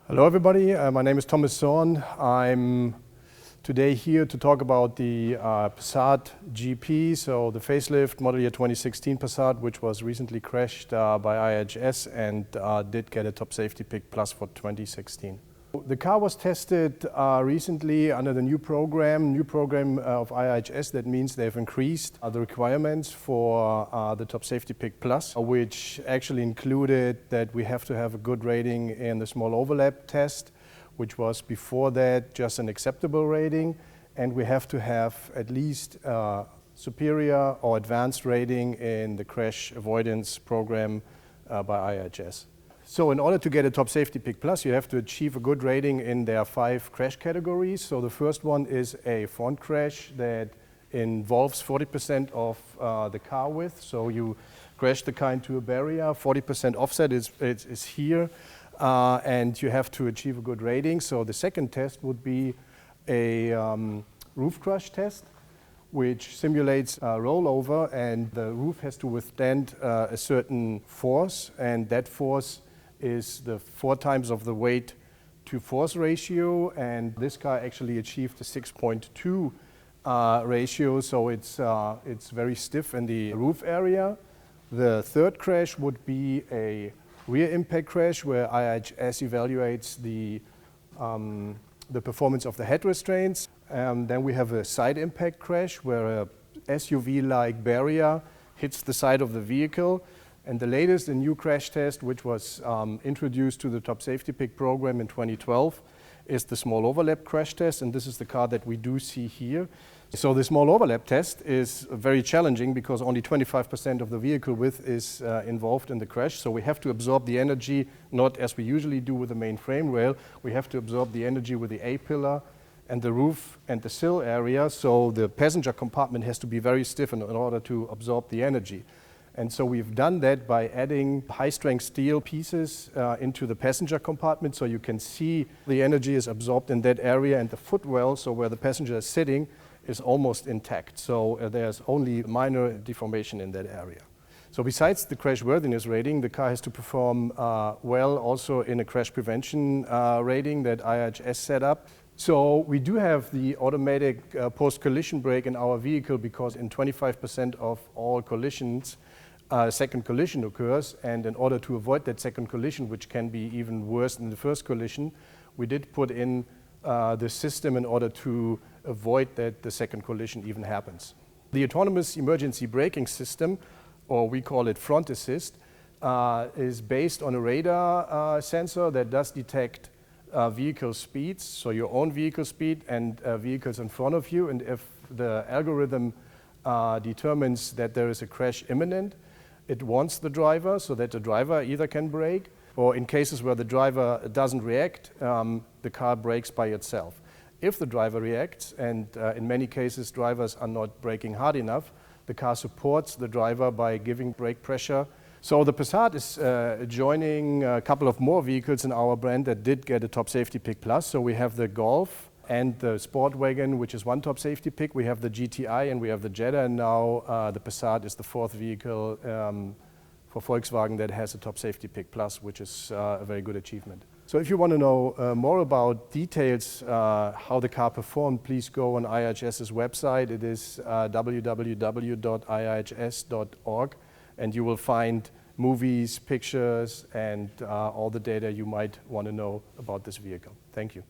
Hello everybody, my name is Thomas Zorn. I'm today here to talk about the Passat GP, so the facelift model year 2016 Passat, which was recently crashed by IIHS and did get a top safety pick plus for 2016. The car was tested recently under the new program of IIHS. That means they've increased the requirements for the top safety pick plus, which actually included that we have to have a good rating in the small overlap test, which was before that just an acceptable rating, and we have to have at least superior or advanced rating in the crash avoidance program by IIHS. So in order to get a top safety pick plus, you have to achieve a good rating in their 5 crash categories. So the first one is a front crash that involves 40% of the car width. So you crash the car into a barrier, 40% offset is here, and you have to achieve a good rating. So the second test would be a roof crush test, which simulates a rollover, and the roof has to withstand a certain force, and that force is the 4 times of the weight to force ratio, and this car actually achieved a 6.2 ratio, so it's very stiff in the roof area. The third crash would be a rear impact crash where IIHS evaluates the performance of the head restraints. Then we have a side impact crash where a SUV-like barrier hits the side of the vehicle. And the latest, a new crash test, which was introduced to the top safety pick program in 2012, is the small overlap crash test, and this is the car that we do see here. So the small overlap test is very challenging because only 25% of the vehicle width is involved in the crash, so we have to absorb the energy, not as we usually do with the main frame rail. We have to absorb the energy with the A-pillar and the roof and the sill area, so the passenger compartment has to be very stiff in order to absorb the energy. And so we've done that by adding high-strength steel pieces into the passenger compartment, so you can see the energy is absorbed in that area, and the footwell, so where the passenger is sitting, is almost intact. So there's only minor deformation in that area. So besides the crash worthiness rating, the car has to perform well also in a crash prevention rating that IIHS set up. So we do have the automatic post-collision brake in our vehicle because in 25% of all collisions, second collision occurs, and in order to avoid that second collision, which can be even worse than the first collision, we did put in the system in order to avoid that the second collision even happens. The autonomous emergency braking system, or we call it front assist, is based on a radar sensor that does detect vehicle speeds, so your own vehicle speed and vehicles in front of you, and if the algorithm determines that there is a crash imminent, it warns the driver so that the driver either can brake, or in cases where the driver doesn't react, the car brakes by itself. If the driver reacts, and in many cases drivers are not braking hard enough, the car supports the driver by giving brake pressure. So the Passat is joining a couple of more vehicles in our brand that did get a top safety pick plus. So we have the Golf and the Sportwagen, which is one top safety pick. We have the GTI and we have the Jetta, and now the Passat is the 4th vehicle for Volkswagen that has a top safety pick plus, which is a very good achievement. So if you want to know more about details, how the car performed, please go on IIHS's website. It is www.iihs.org, and you will find movies, pictures, and all the data you might want to know about this vehicle. Thank you.